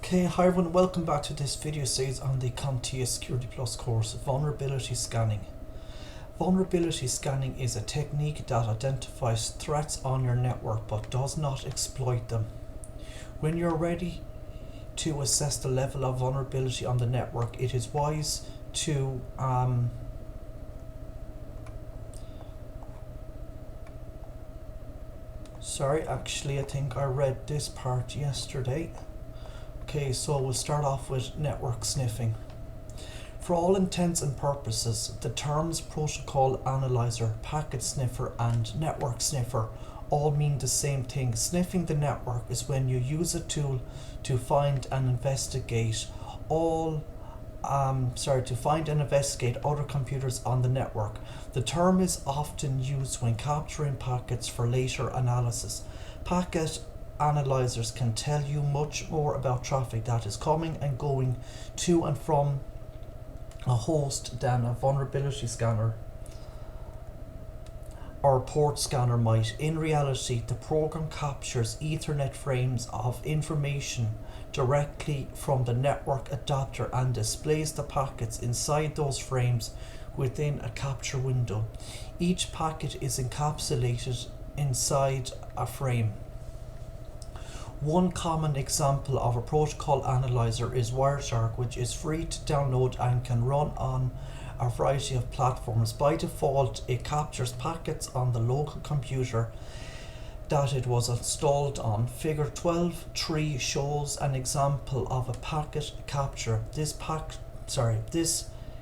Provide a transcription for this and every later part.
Okay, hi everyone, welcome back to this video series on the Comptia Security Plus course, Vulnerability Scanning. Vulnerability scanning is a technique that identifies threats on your network but does not exploit them. When you're ready to assess the level of vulnerability on the network, it is wise to I think I read this part yesterday. Okay, so we'll start off with network sniffing. For all intents and purposes, the terms protocol analyzer, packet sniffer, and network sniffer all mean the same thing. Sniffing the network is when you use a tool to find and investigate other computers on the network. The term is often used when capturing packets for later analysis. Packet analyzers can tell you much more about traffic that is coming and going to and from a host than a vulnerability scanner or port scanner might. In reality, the program captures Ethernet frames of information directly from the network adapter and displays the packets inside those frames within a capture window. Each packet is encapsulated inside a frame. One common example of a protocol analyzer is Wireshark, which is free to download and can run on a variety of platforms. By default, it captures packets on the local computer that it was installed on. Figure 12.3 shows an example of a packet capture. This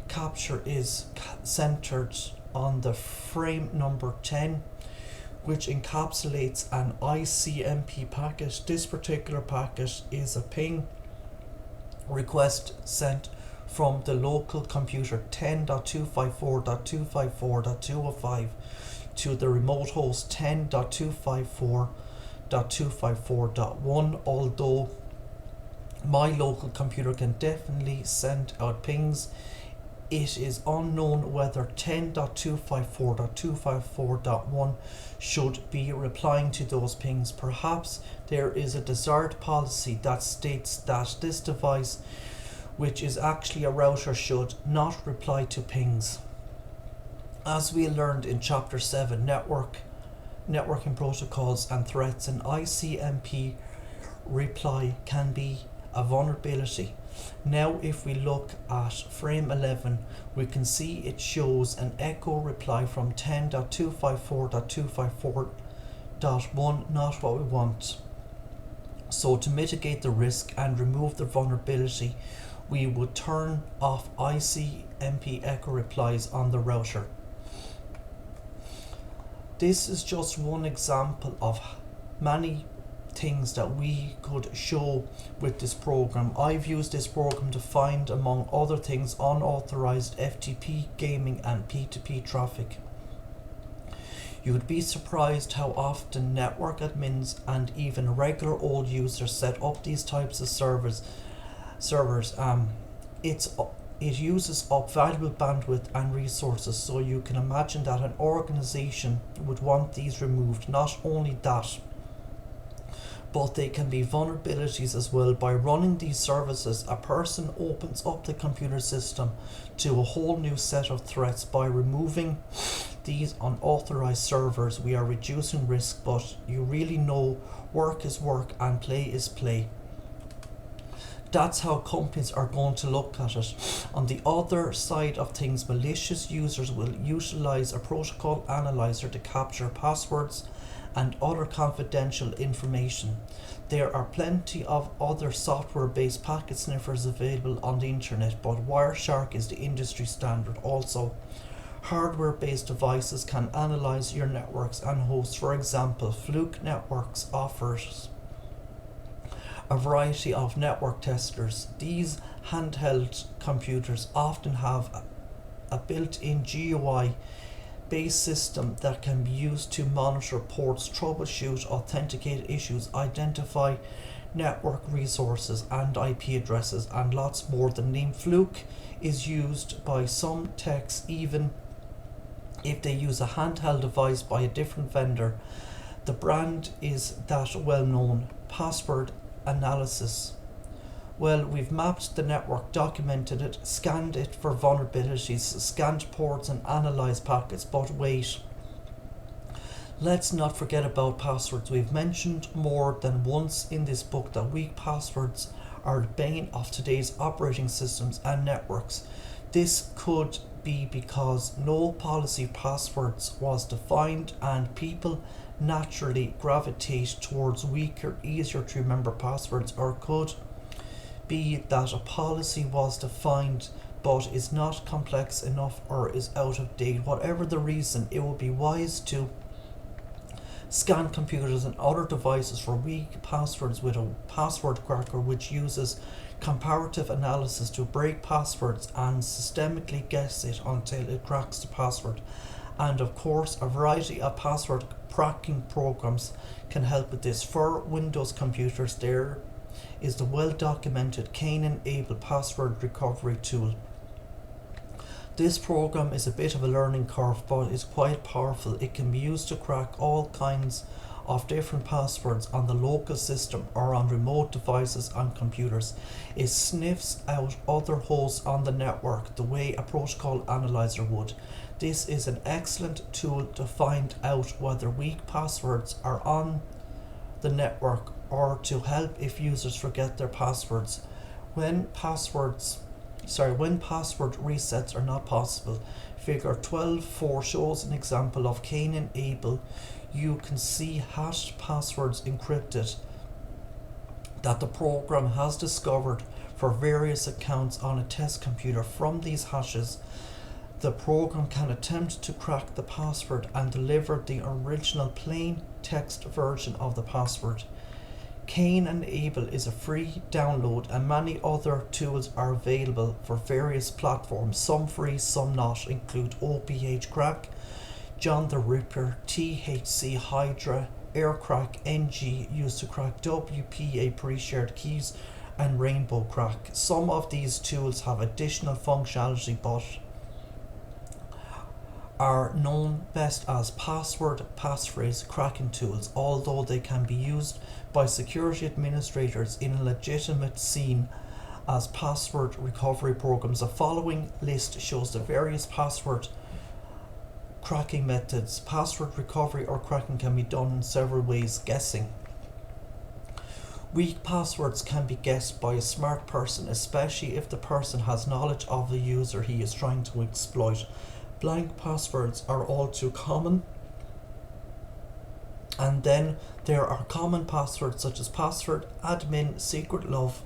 capture is centered on the frame number 10, which encapsulates an ICMP packet. This particular packet is a ping request sent from the local computer 10.254.254.205 to the remote host 10.254.254.1. Although my local computer can definitely send out pings, it is unknown whether 10.254.254.1 should be replying to those pings. Perhaps there is a desired policy that states that this device, which is actually a router, should not reply to pings. As we learned in Chapter 7, Networking Protocols and Threats, an ICMP reply can be a vulnerability. Now if we look at frame 11, we can see it shows an echo reply from 10.254.254.1, not what we want. So to mitigate the risk and remove the vulnerability, we would turn off ICMP echo replies on the router. This is just one example of many things that we could show with this program. I've used this program to find, among other things, unauthorized FTP, gaming and P2P traffic. You would be surprised how often network admins and even regular old users set up these types of servers. It uses up valuable bandwidth and resources, so you can imagine that an organization would want these removed. Not only that, but they can be vulnerabilities as well. By running these services, a person opens up the computer system to a whole new set of threats. By removing these unauthorized servers, we are reducing risk, but you really know work is work and play is play. That's how companies are going to look at it. On the other side of things, malicious users will utilize a protocol analyzer to capture passwords and other confidential information. There are plenty of other software-based packet sniffers available on the internet, but Wireshark is the industry standard. Also, hardware-based devices can analyze your networks and hosts. For example, Fluke Networks offers a variety of network testers. These handheld computers often have a built-in GUI based system that can be used to monitor ports, troubleshoot authenticate issues, identify network resources and IP addresses, and lots more. The name Fluke is used by some techs even if they use a handheld device by a different vendor. The brand is that well known. Password analysis Well, we've mapped the network, documented it, scanned it for vulnerabilities, scanned ports and analysed packets, but wait. Let's not forget about passwords. We've mentioned more than once in this book that weak passwords are the bane of today's operating systems and networks. This could be because no policy passwords was defined and people naturally gravitate towards weaker, easier to remember passwords, or could be that a policy was defined but is not complex enough or is out of date. Whatever the reason, it would be wise to scan computers and other devices for weak passwords with a password cracker which uses comparative analysis to break passwords and systemically guess it until it cracks the password. And of course, a variety of password cracking programs can help with this. For Windows computers, there is the well-documented Cain-enabled password recovery tool. This program is a bit of a learning curve, but is quite powerful. It can be used to crack all kinds of different passwords on the local system or on remote devices on computers. It sniffs out other hosts on the network the way a protocol analyzer would. This is an excellent tool to find out whether weak passwords are on the network or to help if users forget their passwords. When password resets are not possible. Figure 12.4 shows an example of Cain-enabled. You can see hashed passwords encrypted that the program has discovered for various accounts on a test computer. From these hashes, the program can attempt to crack the password and deliver the original plain text version of the password. Cain-enabled is a free download and many other tools are available for various platforms, some free, some not, include OPH Crack, John the Ripper, THC Hydra, Aircrack NG used to crack WPA pre-shared keys, and Rainbow Crack. Some of these tools have additional functionality but are known best as password passphrase cracking tools, although they can be used by security administrators in a legitimate scene as password recovery programs. The following list shows the various password cracking methods. Password recovery or cracking can be done in several ways. Guessing. Weak passwords can be guessed by a smart person, especially if the person has knowledge of the user he is trying to exploit. Blank passwords are all too common. And then there are common passwords such as password, admin, secret love,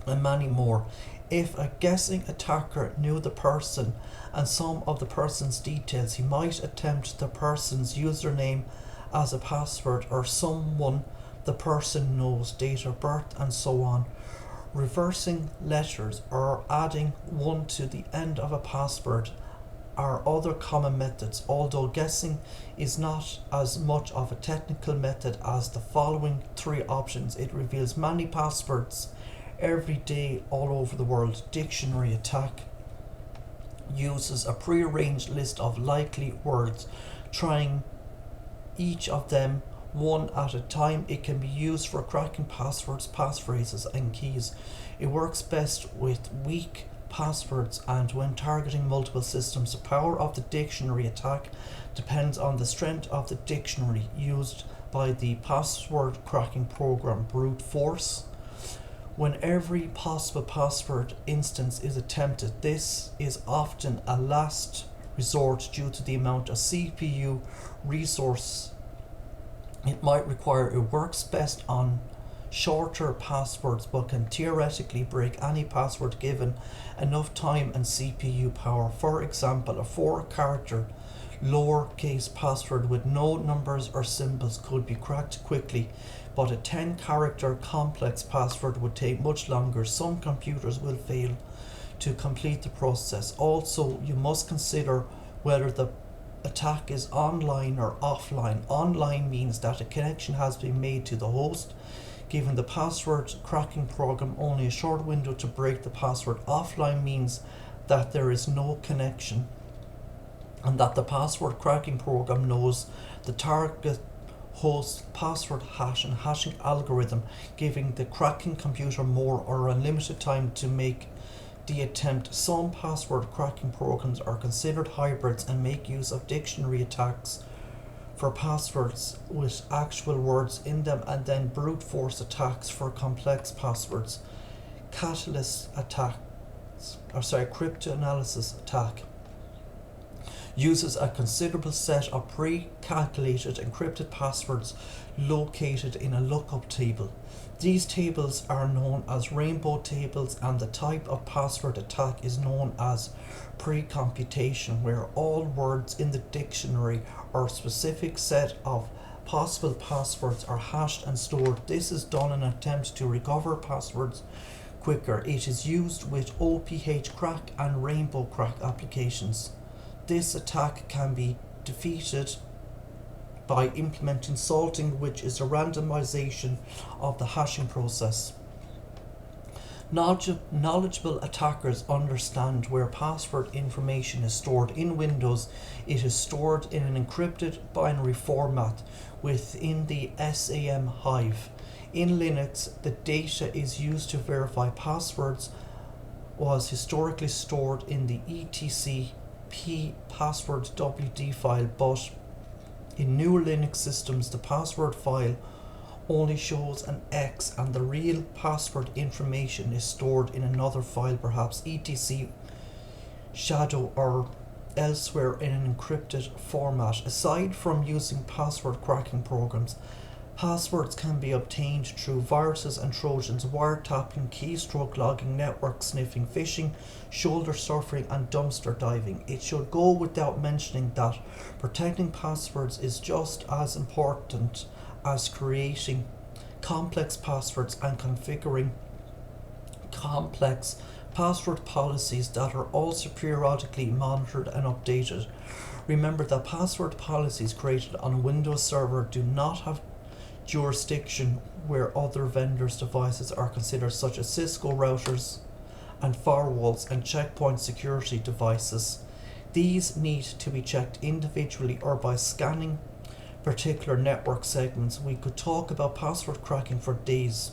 and many more. If a guessing attacker knew the person and some of the person's details, he might attempt the person's username as a password or someone the person knows, date of birth, and so on. Reversing letters or adding one to the end of a password are other common methods, although guessing is not as much of a technical method as the following three options. It reveals many passwords every day all over the world. Dictionary attack uses a prearranged list of likely words, trying each of them one at a time. It can be used for cracking passwords, passphrases, and keys. It works best with weak passwords and when targeting multiple systems. The power of the dictionary attack depends on the strength of the dictionary used by the password cracking program. Brute force. When every possible password instance is attempted, this is often a last resort due to the amount of CPU resource it might require. It works best on shorter passwords but can theoretically break any password given enough time and CPU power. For example, a 4-character lowercase password with no numbers or symbols could be cracked quickly, but a 10-character complex password would take much longer. Some computers will fail to complete the process. Also, you must consider whether the attack is online or offline. Online means that a connection has been made to the host, giving the password cracking program only a short window to break the password. Offline means that there is no connection and that the password cracking program knows the target host, password hash and hashing algorithm, giving the cracking computer more or unlimited time to make the attempt. Some password cracking programs are considered hybrids and make use of dictionary attacks for passwords with actual words in them, and then brute force attacks for complex passwords. Cryptanalysis attack uses a considerable set of pre-calculated encrypted passwords located in a lookup table. These tables are known as rainbow tables, and the type of password attack is known as pre-computation, where all words in the dictionary or specific set of possible passwords are hashed and stored. This is done in an attempt to recover passwords quicker. It is used with OPH crack and rainbow crack applications. This attack can be defeated by implementing salting, which is a randomization of the hashing process. Knowledgeable attackers understand where password information is stored. In Windows, it is stored in an encrypted binary format within the SAM hive. In Linux, the data is used to verify passwords was historically stored in the etc password wd file, but in newer Linux systems the password file only shows an X and the real password information is stored in another file, perhaps etc shadow or elsewhere in an encrypted format. Aside from using password cracking programs, passwords can be obtained through viruses and trojans, wiretapping, keystroke logging, network sniffing, phishing, shoulder surfing and dumpster diving. It should go without mentioning that protecting passwords is just as important as creating complex passwords and configuring complex password policies that are also periodically monitored and updated. Remember that password policies created on a Windows server do not have jurisdiction where other vendors' devices are considered, such as Cisco routers and firewalls and checkpoint security devices. These need to be checked individually or by scanning particular network segments. We could talk about password cracking for days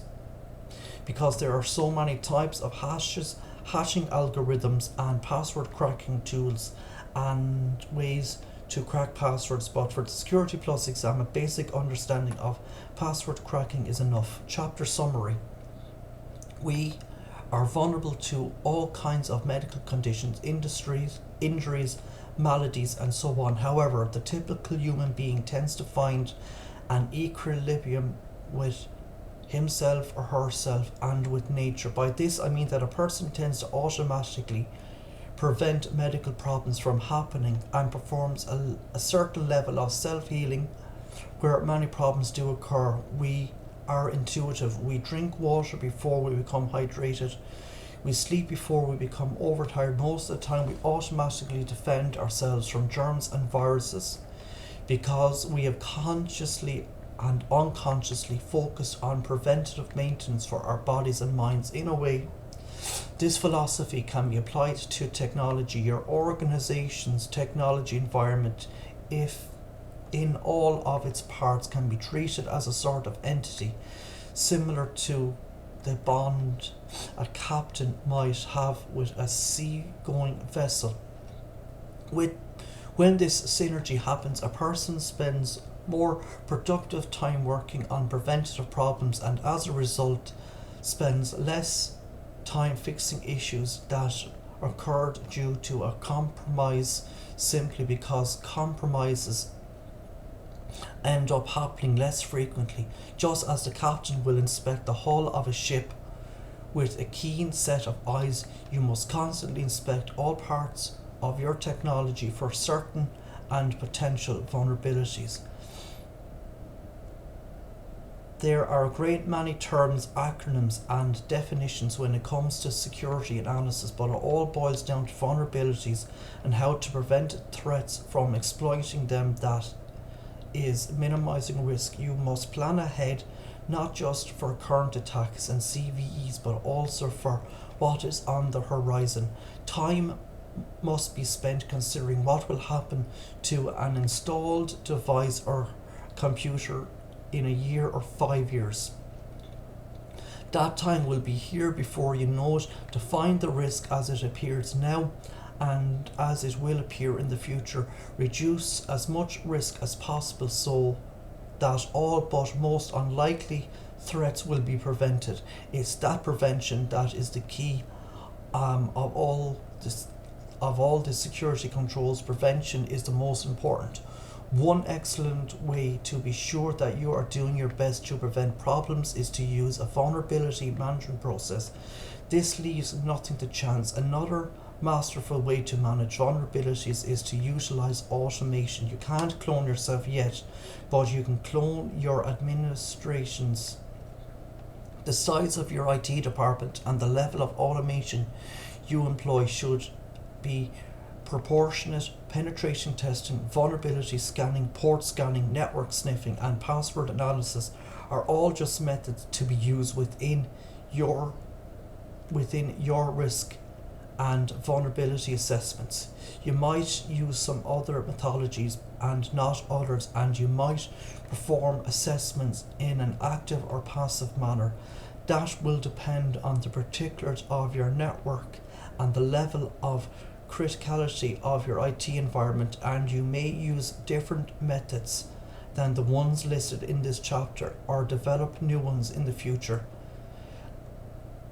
because there are so many types of hashing algorithms and password cracking tools and ways to crack passwords, but for the Security Plus exam, a basic understanding of password cracking is enough. Chapter summary. We are vulnerable to all kinds of medical conditions, injuries, maladies and so on. However, the typical human being tends to find an equilibrium with himself or herself and with nature. By this I mean that a person tends to automatically prevent medical problems from happening and performs a certain level of self-healing. Where many problems do occur, we are intuitive. We drink water before we become hydrated. We sleep before we become overtired. Most of the time we automatically defend ourselves from germs and viruses because we have consciously and unconsciously focused on preventative maintenance for our bodies and minds. In a way, this philosophy can be applied to technology. Your organization's technology environment, if in all of its parts, can be treated as a sort of entity similar to the bond a captain might have with a sea-going vessel. When this synergy happens, a person spends more productive time working on preventative problems and as a result spends less time fixing issues that occurred due to a compromise, simply because compromises end up happening less frequently. Just as the captain will inspect the hull of a ship with a keen set of eyes, you must constantly inspect all parts of your technology for certain and potential vulnerabilities. There are a great many terms, acronyms and definitions when it comes to security analysis, but it all boils down to vulnerabilities and how to prevent threats from exploiting them. That is minimizing risk. You must plan ahead, not just for current attacks and CVEs, but also for what is on the horizon. Time must be spent considering what will happen to an installed device or computer in a year or 5 years. That time will be here before you know it. Define the risk as it appears now and as it will appear in the future. Reduce as much risk as possible so that all but most unlikely threats will be prevented. It's that prevention that is the key of all the security controls. Prevention is the most important. One excellent way to be sure that you are doing your best to prevent problems is to use a vulnerability management process. This leaves nothing to chance. Another masterful way to manage vulnerabilities is to utilize automation. You can't clone yourself yet, but you can clone your administrations. The size of your IT department and the level of automation you employ should be proportionate. Penetration testing, vulnerability scanning, port scanning, network sniffing, and password analysis are all just methods to be used within your risk and vulnerability assessments. You might use some other methodologies and not others, and you might perform assessments in an active or passive manner. That will depend on the particulars of your network and the level of criticality of your IT environment, and you may use different methods than the ones listed in this chapter or develop new ones in the future.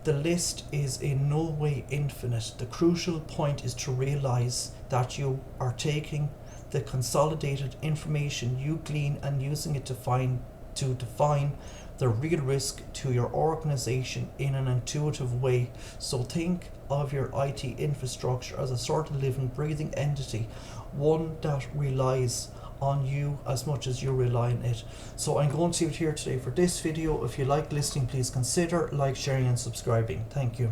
The list is in no way infinite. The crucial point is to realize that you are taking the consolidated information you glean and using it to define the real risk to your organization in an intuitive way. So think of your IT infrastructure as a sort of living, breathing entity, one that relies on you as much as you rely on it. So I'm going to leave it here today for this video. If you like listening, please consider like, sharing and subscribing. Thank you.